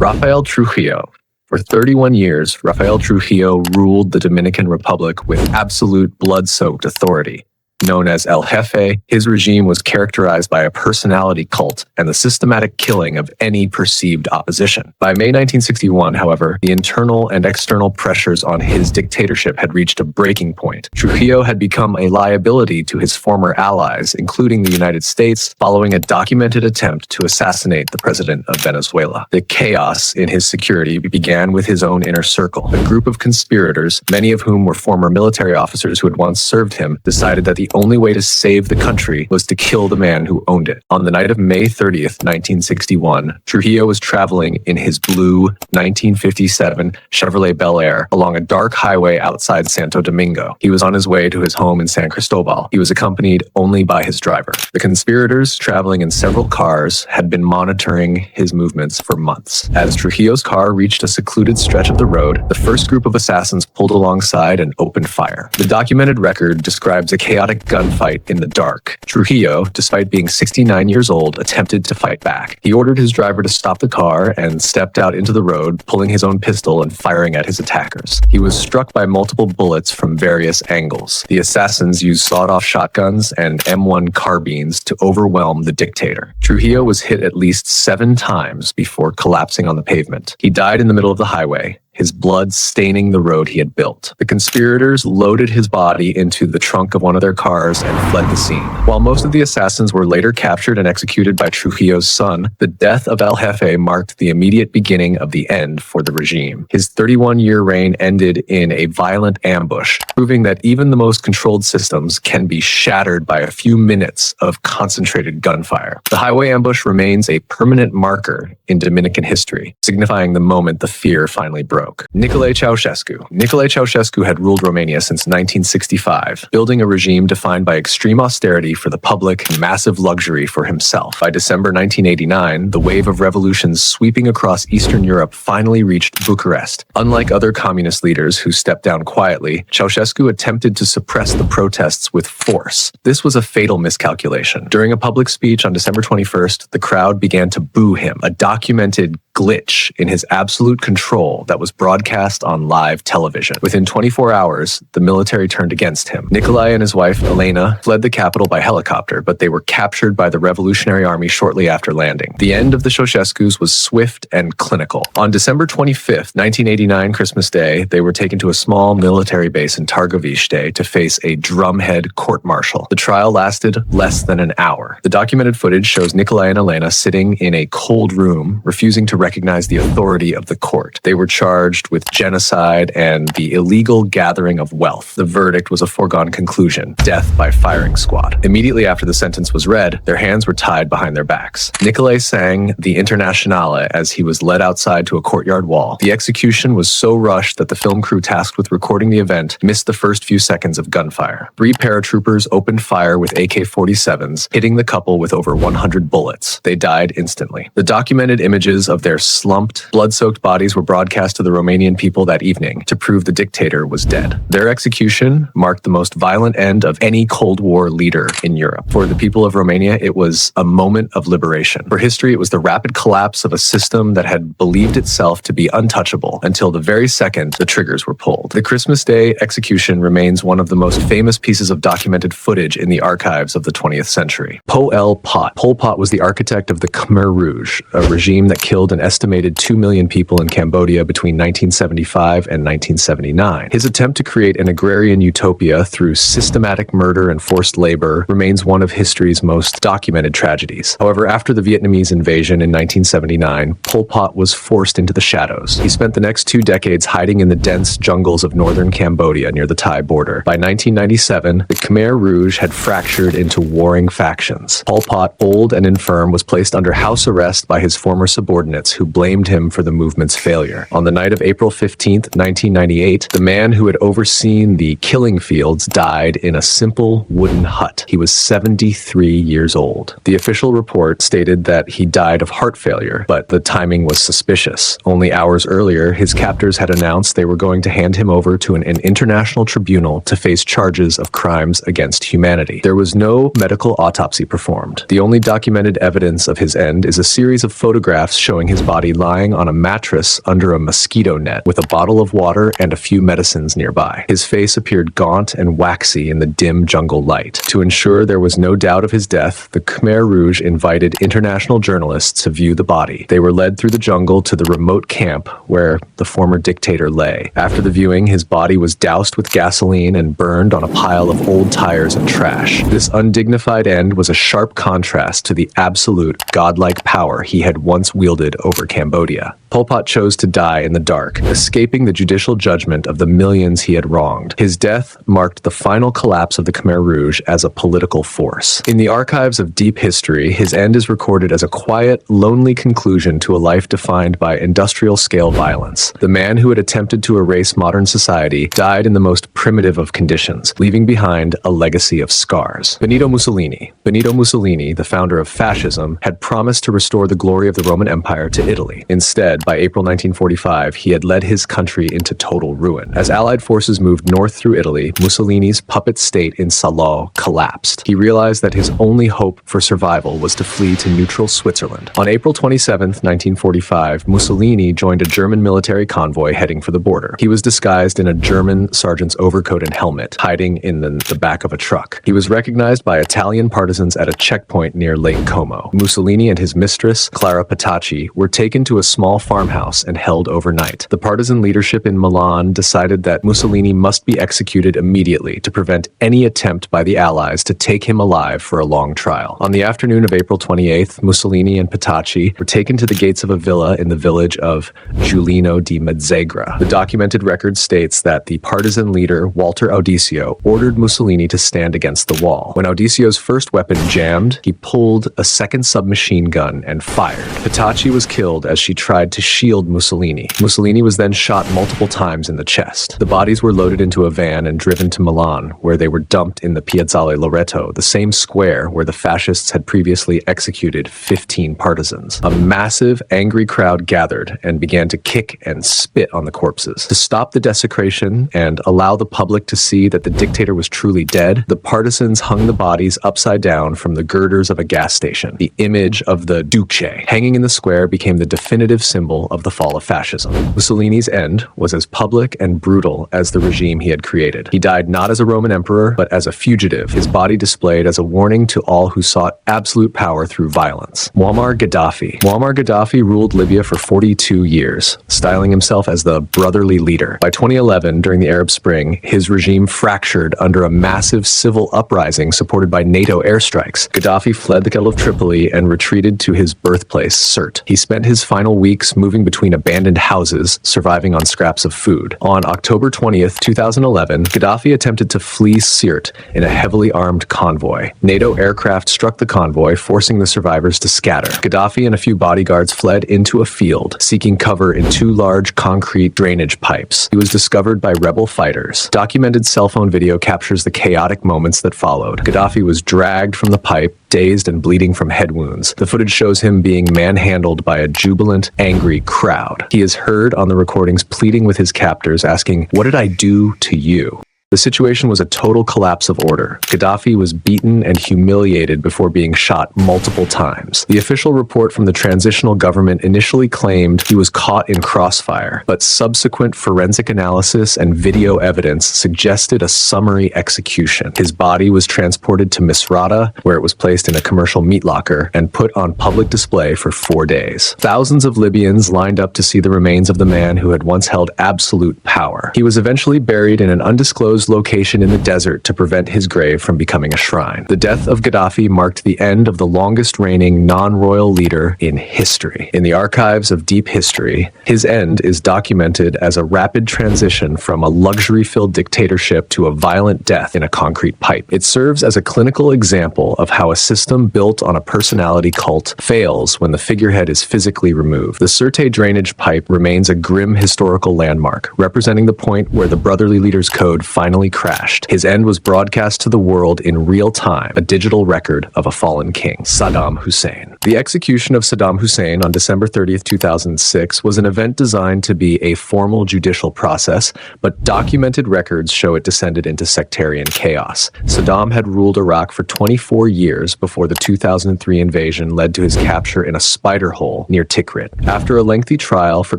Rafael Trujillo. For 31 years, Rafael Trujillo ruled the Dominican Republic with absolute blood-soaked authority. Known as El Jefe, his regime was characterized by a personality cult and the systematic killing of any perceived opposition. By May 1961, however, the internal and external pressures on his dictatorship had reached a breaking point. Trujillo had become a liability to his former allies, including the United States, following a documented attempt to assassinate the president of Venezuela. The chaos in his security began with his own inner circle. A group of conspirators, many of whom were former military officers who had once served him, decided that the only way to save the country was to kill the man who owned it. On the night of May 30th, 1961, Trujillo was traveling in his blue 1957 Chevrolet Bel Air along a dark highway outside Santo Domingo. He was on his way to his home in San Cristobal. He was accompanied only by his driver. The conspirators, traveling in several cars, had been monitoring his movements for months. As Trujillo's car reached a secluded stretch of the road, the first group of assassins pulled alongside and opened fire. The documented record describes a chaotic gunfight in the dark. Trujillo, despite being 69 years old, attempted to fight back. He ordered his driver to stop the car and stepped out into the road, pulling his own pistol and firing at his attackers. He was struck by multiple bullets from various angles. The assassins used sawed-off shotguns and M1 carbines to overwhelm the dictator. Trujillo was hit at least 7 times before collapsing on the pavement. He died in the middle of the highway, his blood staining the road he had built. The conspirators loaded his body into the trunk of one of their cars and fled the scene. While most of the assassins were later captured and executed by Trujillo's son, the death of El Jefe marked the immediate beginning of the end for the regime. His 31-year reign ended in a violent ambush, proving that even the most controlled systems can be shattered by a few minutes of concentrated gunfire. The highway ambush remains a permanent marker in Dominican history, signifying the moment the fear finally broke. Nicolae Ceausescu. Nicolae Ceausescu had ruled Romania since 1965, building a regime defined by extreme austerity for the public and massive luxury for himself. By December 1989, the wave of revolutions sweeping across Eastern Europe finally reached Bucharest. Unlike other communist leaders who stepped down quietly, Ceausescu attempted to suppress the protests with force. This was a fatal miscalculation. During a public speech on December 21st, the crowd began to boo him, a documented glitch in his absolute control that was broadcast on live television. Within 24 hours, the military turned against him. Nicolae and his wife, Elena, fled the capital by helicopter, but they were captured by the Revolutionary Army shortly after landing. The end of the Ceausescus was swift and clinical. On December 25th, 1989, Christmas Day, they were taken to a small military base in Targovište to face a drumhead court-martial. The trial lasted less than an hour. The documented footage shows Nicolae and Elena sitting in a cold room, refusing to recognize the authority of the court. They were charged with genocide and the illegal gathering of wealth. The verdict was a foregone conclusion: death by firing squad. Immediately after the sentence was read, their hands were tied behind their backs. Nicolae sang the Internationale as he was led outside to a courtyard wall. The execution was so rushed that the film crew tasked with recording the event missed the first few seconds of gunfire. 3 paratroopers opened fire with AK-47s, hitting the couple with over 100 bullets. They died instantly. The documented images of their slumped, blood-soaked bodies were broadcast to the Romanian people that evening to prove the dictator was dead. Their execution marked the most violent end of any Cold War leader in Europe. For the people of Romania, it was a moment of liberation. For history, it was the rapid collapse of a system that had believed itself to be untouchable until the very second the triggers were pulled. The Christmas Day execution remains one of the most famous pieces of documented footage in the archives of the 20th century. Pol Pot. Pol Pot was the architect of the Khmer Rouge, a regime that killed an estimated 2 million people in Cambodia between 1975 and 1979. His attempt to create an agrarian utopia through systematic murder and forced labor remains one of history's most documented tragedies. However, after the Vietnamese invasion in 1979, Pol Pot was forced into the shadows. He spent the next 2 decades hiding in the dense jungles of northern Cambodia near the Thai border. By 1997, the Khmer Rouge had fractured into warring factions. Pol Pot, old and infirm, was placed under house arrest by his former subordinates who blamed him for the movement's failure. On the night of April 15, 1998, the man who had overseen the killing fields died in a simple wooden hut. He was 73 years old. The official report stated that he died of heart failure, but the timing was suspicious. Only hours earlier, his captors had announced they were going to hand him over to an international tribunal to face charges of crimes against humanity. There was no medical autopsy performed. The only documented evidence of his end is a series of photographs showing his body lying on a mattress under a mosquito net with a bottle of water and a few medicines nearby. His face appeared gaunt and waxy in the dim jungle light. To ensure there was no doubt of his death, the Khmer Rouge invited international journalists to view the body. They were led through the jungle to the remote camp where the former dictator lay. After the viewing, his body was doused with gasoline and burned on a pile of old tires and trash. This undignified end was a sharp contrast to the absolute godlike power he had once wielded over Cambodia. Pol Pot chose to die in the dark, escaping the judicial judgment of the millions he had wronged. His death marked the final collapse of the Khmer Rouge as a political force. In the archives of deep history, his end is recorded as a quiet, lonely conclusion to a life defined by industrial-scale violence. The man who had attempted to erase modern society died in the most primitive of conditions, leaving behind a legacy of scars. Benito Mussolini. Benito Mussolini, the founder of fascism, had promised to restore the glory of the Roman Empire to Italy. Instead, by April 1945, he had led his country into total ruin. As Allied forces moved north through Italy, Mussolini's puppet state in Salò collapsed. He realized that his only hope for survival was to flee to neutral Switzerland. On April 27, 1945, Mussolini joined a German military convoy heading for the border. He was disguised in a German sergeant's overcoat and helmet, hiding in the back of a truck. He was recognized by Italian partisans at a checkpoint near Lake Como. Mussolini and his mistress, Clara Petacci, were taken to a small farmhouse and held overnight. The partisan leadership in Milan decided that Mussolini must be executed immediately to prevent any attempt by the Allies to take him alive for a long trial. On the afternoon of April 28th, Mussolini and Petacci were taken to the gates of a villa in the village of Giulino di Mezzegra. The documented record states that the partisan leader, Walter Audisio, ordered Mussolini to stand against the wall. When Audisio's first weapon jammed, he pulled a second submachine gun and fired. Petacci was killed as she tried to shield Mussolini. Mussolini was then shot multiple times in the chest. The bodies were loaded into a van and driven to Milan, where they were dumped in the Piazzale Loreto, the same square where the fascists had previously executed 15 partisans. A massive, angry crowd gathered and began to kick and spit on the corpses. To stop the desecration and allow the public to see that the dictator was truly dead, the partisans hung the bodies upside down from the girders of a gas station. The image of the Duce hanging in the square became the definitive symbol of the fall of fascism. Mussolini's end was as public and brutal as the regime he had created. He died not as a Roman emperor, but as a fugitive, his body displayed as a warning to all who sought absolute power through violence. Muammar Gaddafi. Muammar Gaddafi ruled Libya for 42 years, styling himself as the brotherly leader. By 2011, during the Arab Spring, his regime fractured under a massive civil uprising supported by NATO airstrikes. Gaddafi fled the capital of Tripoli and retreated to his birthplace, Sirte. He spent his final weeks moving between abandoned houses, surviving on scraps of food. On October 20th, 2011, Gaddafi attempted to flee Sirte in a heavily armed convoy. NATO aircraft struck the convoy, forcing the survivors to scatter. Gaddafi and a few bodyguards fled into a field, seeking cover in two large concrete drainage pipes. He was discovered by rebel fighters. Documented cell phone video captures the chaotic moments that followed. Gaddafi was dragged from the pipe, dazed and bleeding from head wounds. The footage shows him being manhandled by a jubilant, angry crowd. He is heard on the recordings pleading with his captors, asking, "What did I do to you?" The situation was a total collapse of order. Gaddafi was beaten and humiliated before being shot multiple times. The official report from the transitional government initially claimed he was caught in crossfire, but subsequent forensic analysis and video evidence suggested a summary execution. His body was transported to Misrata, where it was placed in a commercial meat locker and put on public display for 4 days. Thousands of Libyans lined up to see the remains of the man who had once held absolute power. He was eventually buried in an undisclosed location in the desert to prevent his grave from becoming a shrine. The death of Gaddafi marked the end of the longest reigning non-royal leader in history. In the archives of deep history, his end is documented as a rapid transition from a luxury-filled dictatorship to a violent death in a concrete pipe. It serves as a clinical example of how a system built on a personality cult fails when the figurehead is physically removed. The Sirte drainage pipe remains a grim historical landmark, representing the point where the brotherly leader's code finally finally crashed. His end was broadcast to the world in real time, a digital record of a fallen king, Saddam Hussein. The execution of Saddam Hussein on December 30th, 2006 was an event designed to be a formal judicial process, but documented records show it descended into sectarian chaos. Saddam had ruled Iraq for 24 years before the 2003 invasion led to his capture in a spider hole near Tikrit. After a lengthy trial for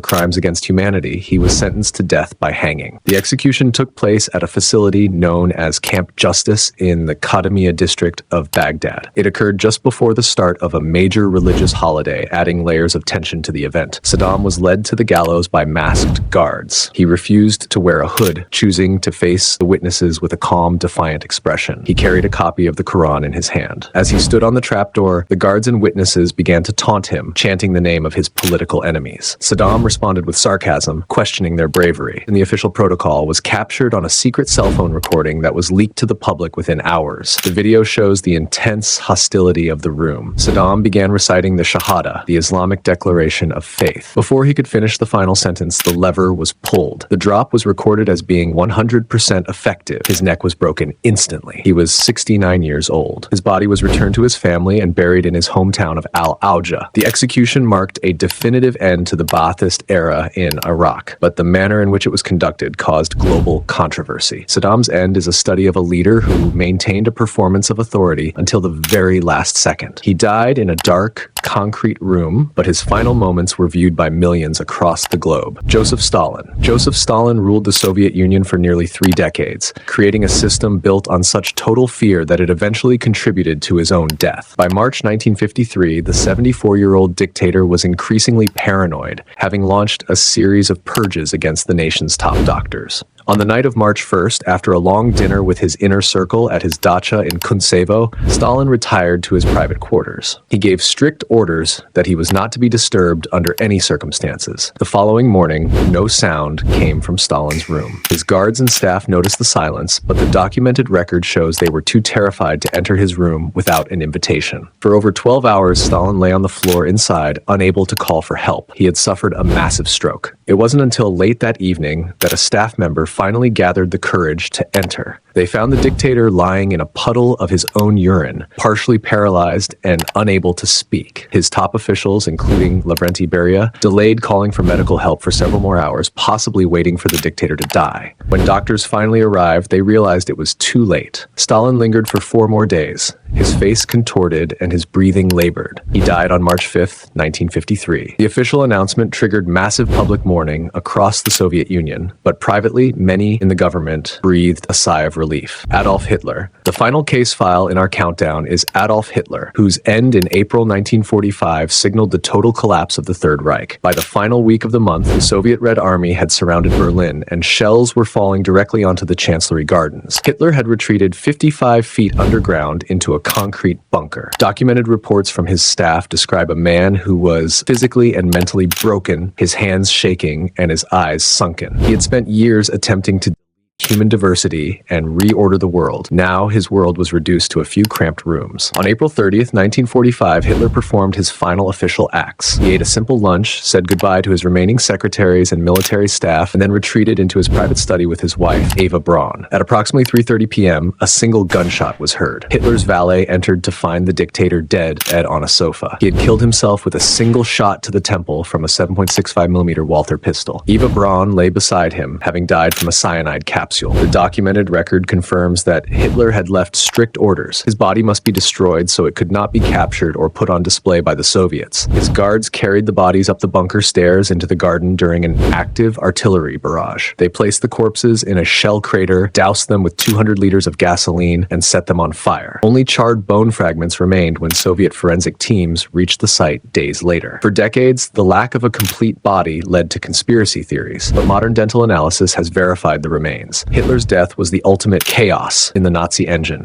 crimes against humanity, he was sentenced to death by hanging. The execution took place at a facility known as Camp Justice in the Qadamiyya district of Baghdad. It occurred just before the start of a major religious holiday, adding layers of tension to the event. Saddam was led to the gallows by masked guards. He refused to wear a hood, choosing to face the witnesses with a calm, defiant expression. He carried a copy of the Quran in his hand. As he stood on the trapdoor, the guards and witnesses began to taunt him, chanting the name of his political enemies. Saddam responded with sarcasm, questioning their bravery. And the official protocol was captured on a secret cell phone recording that was leaked to the public within hours. The video shows the intense hostility of the room. Saddam began reciting the Shahada, the Islamic declaration of faith. Before he could finish the final sentence, the lever was pulled. The drop was recorded as being 100% effective. His neck was broken instantly. He was 69 years old. His body was returned to his family and buried in his hometown of Al-Auja. The execution marked a definitive end to the Ba'athist era in Iraq, but the manner in which it was conducted caused global controversy. Saddam's end is a study of a leader who maintained a performance of authority until the very last second. He died in a dark, concrete room, but his final moments were viewed by millions across the globe. Joseph Stalin. Joseph Stalin ruled the Soviet Union for nearly 3 decades, creating a system built on such total fear that it eventually contributed to his own death. By March 1953, the 74-year-old dictator was increasingly paranoid, having launched a series of purges against the nation's top doctors. On the night of March 1st, after a long dinner with his inner circle at his dacha in Kuntsevo, Stalin retired to his private quarters. He gave strict orders that he was not to be disturbed under any circumstances. The following morning, no sound came from Stalin's room. His guards and staff noticed the silence, but the documented record shows they were too terrified to enter his room without an invitation. For over 12 hours, Stalin lay on the floor inside, unable to call for help. He had suffered a massive stroke. It wasn't until late that evening that a staff member finally gathered the courage to enter. They found the dictator lying in a puddle of his own urine, partially paralyzed and unable to speak. His top officials, including Lavrenti Beria, delayed calling for medical help for several more hours, possibly waiting for the dictator to die. When doctors finally arrived, they realized it was too late. Stalin lingered for 4 more days. His face contorted and his breathing labored. He died on March 5th, 1953. The official announcement triggered massive public mourning across the Soviet Union, but privately, many in the government breathed a sigh of relief. Adolf Hitler. The final case file in our countdown is Adolf Hitler, whose end in April 1945 signaled the total collapse of the Third Reich. By the final week of the month, the Soviet Red Army had surrounded Berlin, and shells were falling directly onto the Chancellery Gardens. Hitler had retreated 55 feet underground into a concrete bunker. Documented reports from his staff describe a man who was physically and mentally broken, his hands shaking, and his eyes sunken. He had spent years attempting to human diversity and reorder the world. Now his world was reduced to a few cramped rooms. On April 30th, 1945, Hitler performed his final official acts. He ate a simple lunch, said goodbye to his remaining secretaries and military staff, and then retreated into his private study with his wife, Eva Braun. At approximately 3:30 p.m., a single gunshot was heard. Hitler's valet entered to find the dictator dead on a sofa. He had killed himself with a single shot to the temple from a 7.65mm Walther pistol. Eva Braun lay beside him, having died from a cyanide capsule. The documented record confirms that Hitler had left strict orders. His body must be destroyed so it could not be captured or put on display by the Soviets. His guards carried the bodies up the bunker stairs into the garden during an active artillery barrage. They placed the corpses in a shell crater, doused them with 200 liters of gasoline, and set them on fire. Only charred bone fragments remained when Soviet forensic teams reached the site days later. For decades, the lack of a complete body led to conspiracy theories, but modern dental analysis has verified the remains. Hitler's death was the ultimate chaos in the Nazi engine,